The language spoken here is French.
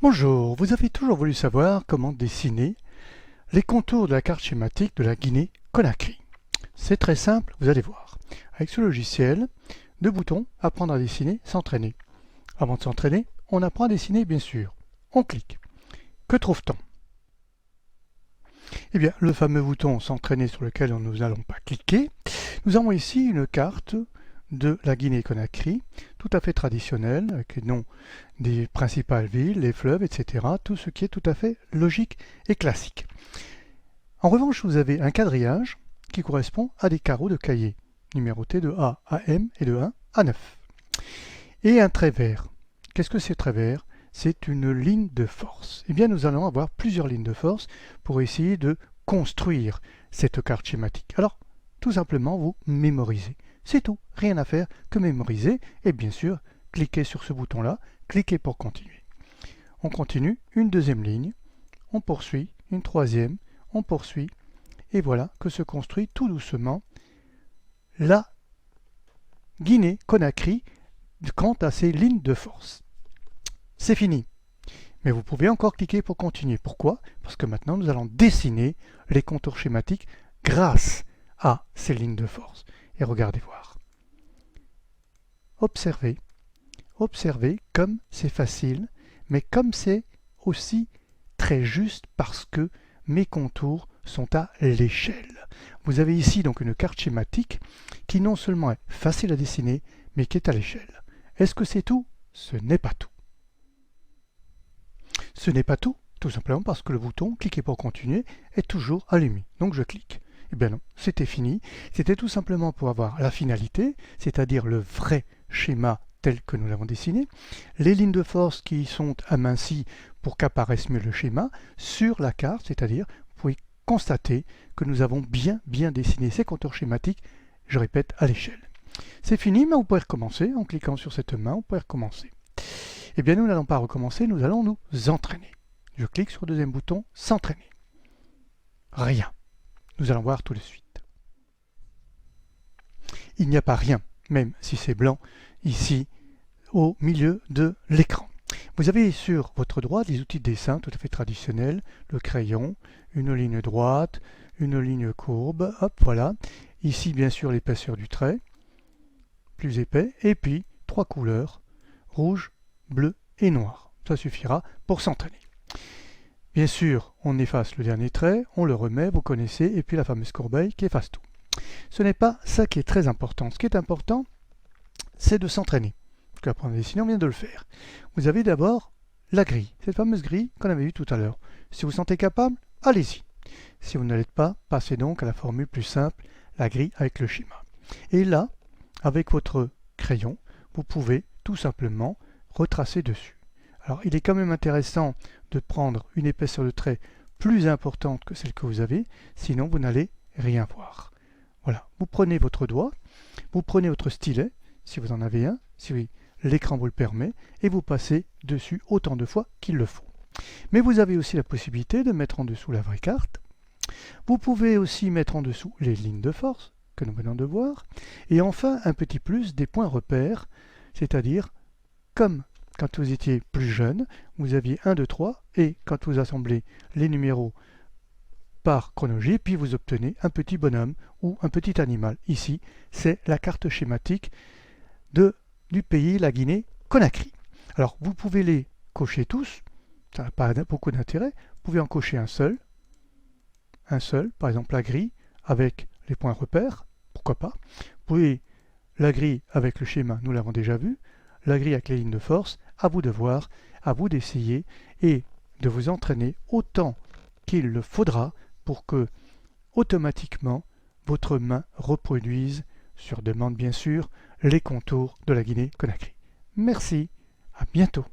Bonjour, vous avez toujours voulu savoir comment dessiner les contours de la carte schématique de la Guinée-Conakry. C'est très simple, vous allez voir. Avec ce logiciel, deux boutons, apprendre à dessiner, s'entraîner. Avant de s'entraîner, on apprend à dessiner bien sûr. On clique. Que trouve-t-on? Eh bien, le fameux bouton s'entraîner sur lequel nous n'allons pas cliquer. Nous avons ici une carte de la Guinée-Conakry, tout à fait traditionnelle, avec les noms des principales villes, les fleuves, etc. Tout ce qui est tout à fait logique et classique. En revanche, vous avez un quadrillage qui correspond à des carreaux de cahier, numérotés de A à M et de 1 à 9. Et un trait vert. Qu'est-ce que c'est trait vert? C'est une ligne de force. Eh bien, nous allons avoir plusieurs lignes de force pour essayer de construire cette carte schématique. Alors, tout simplement, vous mémorisez. C'est tout, rien à faire que mémoriser. Et bien sûr, cliquez sur ce bouton-là, cliquez pour continuer. On continue, une deuxième ligne, on poursuit, une troisième, on poursuit, et voilà que se construit tout doucement la Guinée-Conakry quant à ses lignes de force. C'est fini. Mais vous pouvez encore cliquer pour continuer. Pourquoi? Parce que maintenant nous allons dessiner les contours schématiques grâce à ces lignes de force. Et regardez voir. Observez. Observez comme c'est facile, mais comme c'est aussi très juste parce que mes contours sont à l'échelle. Vous avez ici donc une carte schématique qui non seulement est facile à dessiner, mais qui est à l'échelle. Est-ce que c'est tout? Ce n'est pas tout. Ce n'est pas tout simplement parce que le bouton cliquer pour continuer est toujours allumé. Donc je clique. Eh bien non, c'était fini. C'était tout simplement pour avoir la finalité, c'est-à-dire le vrai schéma tel que nous l'avons dessiné, les lignes de force qui sont amincies pour qu'apparaisse mieux le schéma sur la carte, c'est-à-dire vous pouvez constater que nous avons bien dessiné ces contours schématiques, je répète, à l'échelle. C'est fini, mais vous pouvez recommencer en cliquant sur cette main, vous pouvez recommencer. Eh bien, nous n'allons pas recommencer, nous allons nous entraîner. Je clique sur le deuxième bouton, s'entraîner. Rien. Nous allons voir tout de suite. Il n'y a pas rien, même si c'est blanc, ici, au milieu de l'écran. Vous avez sur votre droite des outils de dessin tout à fait traditionnels, le crayon, une ligne droite, une ligne courbe, hop, voilà. Ici, bien sûr, l'épaisseur du trait, plus épais, et puis trois couleurs, rouge, bleu et noir. Ça suffira pour s'entraîner. Bien sûr, on efface le dernier trait, on le remet, vous connaissez, et puis la fameuse corbeille qui efface tout. Ce n'est pas ça qui est très important. Ce qui est important, c'est de s'entraîner. Parce qu'apprendre à dessiner, on vient de le faire. Vous avez d'abord la grille, cette fameuse grille qu'on avait vue tout à l'heure. Si vous vous sentez capable, allez-y. Si vous ne l'êtes pas, passez donc à la formule plus simple, la grille avec le schéma. Et là, avec votre crayon, vous pouvez tout simplement retracer dessus. Alors, il est quand même intéressant de prendre une épaisseur de trait plus importante que celle que vous avez, sinon vous n'allez rien voir. Voilà, vous prenez votre doigt, vous prenez votre stylet, si vous en avez un, si oui, l'écran vous le permet, et vous passez dessus autant de fois qu'il le faut. Mais vous avez aussi la possibilité de mettre en dessous la vraie carte. Vous pouvez aussi mettre en dessous les lignes de force, que nous venons de voir, et enfin un petit plus des points repères, c'est-à-dire comme quand vous étiez plus jeune, vous aviez 1, 2, 3, et quand vous assemblez les numéros par chronologie, puis vous obtenez un petit bonhomme ou un petit animal. Ici, c'est la carte schématique du pays, la Guinée-Conakry. Alors, vous pouvez les cocher tous, ça n'a pas beaucoup d'intérêt, vous pouvez en cocher un seul, par exemple la grille avec les points repères, pourquoi pas. Vous pouvez la grille avec le schéma, nous l'avons déjà vu, la grille avec les lignes de force, à vous de voir, à vous d'essayer et de vous entraîner autant qu'il le faudra pour que automatiquement votre main reproduise, sur demande bien sûr, les contours de la Guinée-Conakry. Merci, à bientôt.